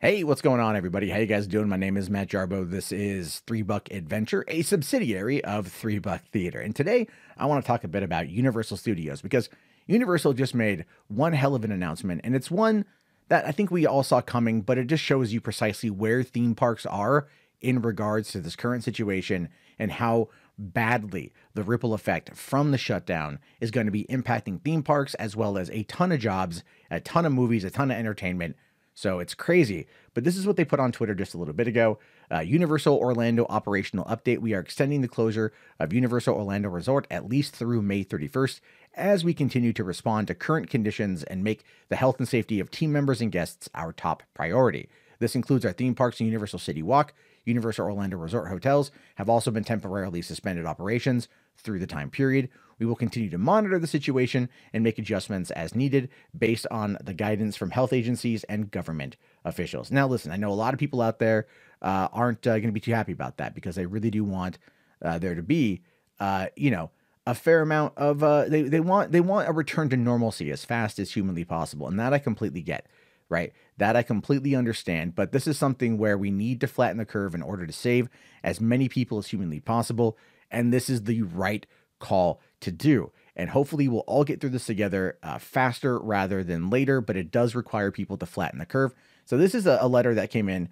Hey, what's going on, everybody? How you guys doing? My name is Matt Jarbo. This is 3 Buck Adventure, a subsidiary of 3 Buck Theater. And today I want to talk a bit about Universal Studios because Universal just made one hell of an announcement, and it's one that I think we all saw coming, but it just shows you precisely where theme parks are in regards to this current situation and how badly the ripple effect from the shutdown is going to be impacting theme parks as well as a ton of jobs, a ton of movies, a ton of entertainment. So it's crazy, but this is what they put on Twitter just a little bit ago. Universal Orlando operational update. We are extending the closure of Universal Orlando Resort at least through May 31st as we continue to respond to current conditions and make the health and safety of team members and guests our top priority. This includes our theme parks and Universal City Walk. Universal Orlando Resort hotels have also been temporarily suspended operations through the time period. We will continue to monitor the situation and make adjustments as needed based on the guidance from health agencies and government officials. Now, listen, I know a lot of people out there aren't going to be too happy about that because they really do want there to be, a fair amount of they want a return to normalcy as fast as humanly possible, and that I completely get. Right? That I completely understand, but this is something where we need to flatten the curve in order to save as many people as humanly possible, and this is the right call to do. And hopefully we'll all get through this together faster rather than later, but it does require people to flatten the curve. So this is a letter that came in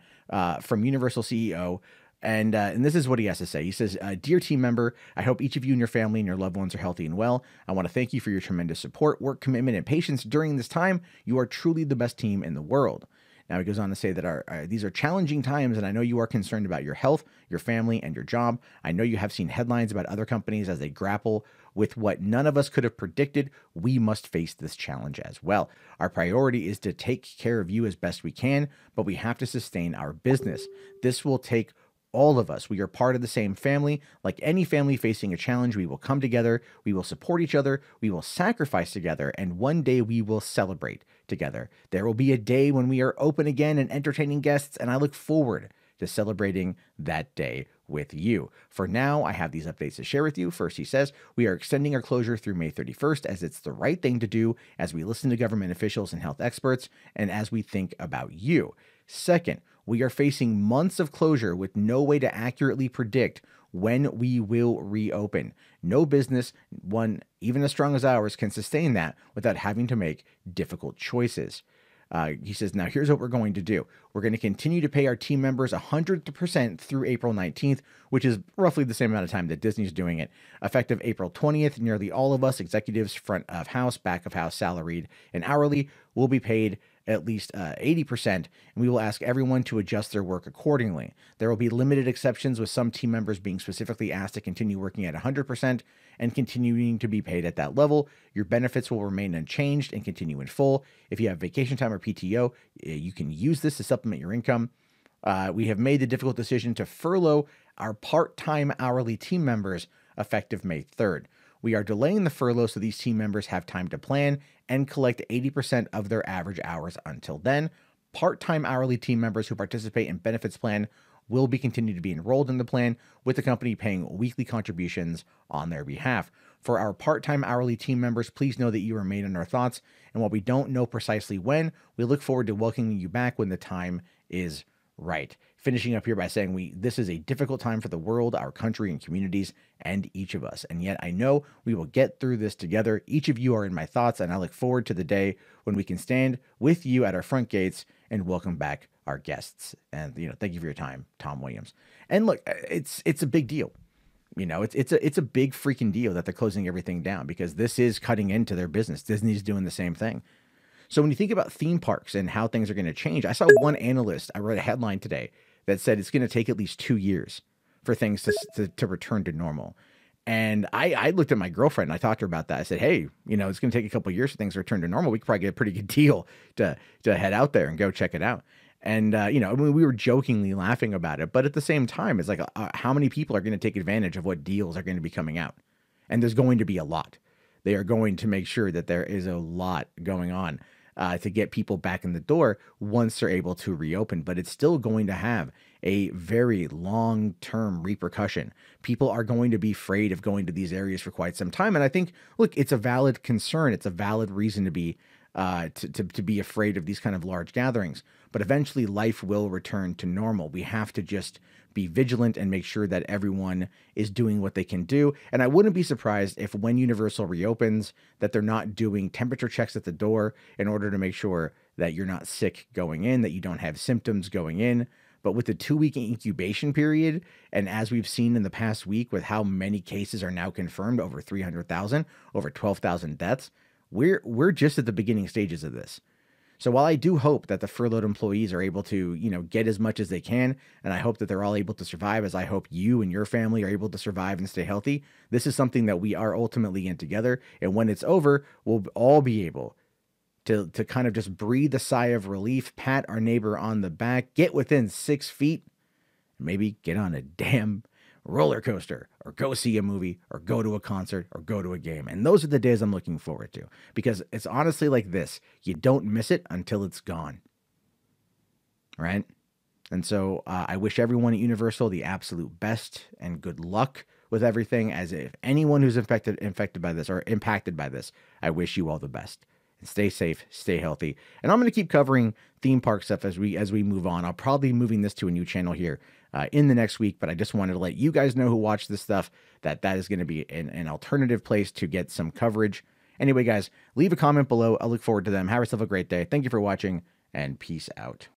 from Universal CEO, and this is what he has to say. He says, "Dear team member, I hope each of you and your family and your loved ones are healthy and well. I want to thank you for your tremendous support, work, commitment, and patience during this time. You are truly the best team in the world." Now he goes on to say that these are challenging times, and I know you are concerned about your health, your family, and your job. I know you have seen headlines about other companies as they grapple with what none of us could have predicted. We must face this challenge as well. Our priority is to take care of you as best we can, but we have to sustain our business. This will take all of us. We are part of the same family. Like any family facing a challenge, we will come together, we will support each other, we will sacrifice together, and one day we will celebrate together. There will be a day when we are open again and entertaining guests, and I look forward to celebrating that day with you. For now, I have these updates to share with you. First, he says, we are extending our closure through May 31st as it's the right thing to do as we listen to government officials and health experts, and as we think about you. Second, we are facing months of closure with no way to accurately predict when we will reopen. No business, one even as strong as ours, can sustain that without having to make difficult choices. He says, now here's what we're going to do. We're going to continue to pay our team members 100% through April 19th, which is roughly the same amount of time that Disney's doing it. Effective April 20th, nearly all of us, executives, front of house, back of house, salaried, and hourly, will be paid at least 80%, and we will ask everyone to adjust their work accordingly. There will be limited exceptions, with some team members being specifically asked to continue working at 100% and continuing to be paid at that level. Your benefits will remain unchanged and continue in full. If you have vacation time or PTO, you can use this to supplement your income. We have made the difficult decision to furlough our part-time hourly team members effective May 3rd. We are delaying the furlough so these team members have time to plan and collect 80% of their average hours until then. Part-time hourly team members who participate in benefits plan will be continued to be enrolled in the plan, with the company paying weekly contributions on their behalf. For our part-time hourly team members, please know that you remain in our thoughts, and while we don't know precisely when, we look forward to welcoming you back when the time is right. Finishing up here by saying this is a difficult time for the world, our country, and communities, and each of us. And yet I know we will get through this together. Each of you are in my thoughts, and I look forward to the day when we can stand with you at our front gates and welcome back our guests. And thank you for your time, Tom Williams. And look, it's a big deal. It's a big freaking deal that they're closing everything down because this is cutting into their business. Disney's doing the same thing. So when you think about theme parks and how things are going to change, I saw one analyst, I read a headline today that said it's going to take at least 2 years for things to return to normal. And I looked at my girlfriend and I talked to her about that. I said, hey, it's going to take a couple of years for things to return to normal. We could probably get a pretty good deal to head out there and go check it out. And, we were jokingly laughing about it, but at the same time, it's like, how many people are going to take advantage of what deals are going to be coming out? And there's going to be a lot. They are going to make sure that there is a lot going on to get people back in the door once they're able to reopen. But it's still going to have a very long-term repercussion. People are going to be afraid of going to these areas for quite some time. And I think, look, it's a valid concern. It's a valid reason to be to be afraid of these kind of large gatherings. But eventually life will return to normal. We have to just be vigilant and make sure that everyone is doing what they can do. And I wouldn't be surprised if when Universal reopens that they're not doing temperature checks at the door in order to make sure that you're not sick going in, that you don't have symptoms going in. But with the 2-week incubation period, and as we've seen in the past week with how many cases are now confirmed, over 300,000, over 12,000 deaths, we're just at the beginning stages of this. So while I do hope that the furloughed employees are able to, get as much as they can, and I hope that they're all able to survive, as I hope you and your family are able to survive and stay healthy, this is something that we are ultimately in together. And when it's over, we'll all be able to kind of just breathe a sigh of relief, pat our neighbor on the back, get within 6 feet, maybe get on a damn roller coaster or go see a movie or go to a concert or go to a game. And those are the days I'm looking forward to, because it's honestly like this. You don't miss it until it's gone. Right? And so I wish everyone at Universal the absolute best and good luck with everything. As if anyone who's infected by this or impacted by this, I wish you all the best. And stay safe, stay healthy. And I'm going to keep covering theme park stuff as we move on. I'll probably be moving this to a new channel here in the next week, but I just wanted to let you guys know who watch this stuff that is going to be an alternative place to get some coverage. Anyway, guys, leave a comment below. I'll look forward to them. Have yourself a great day. Thank you for watching, and peace out.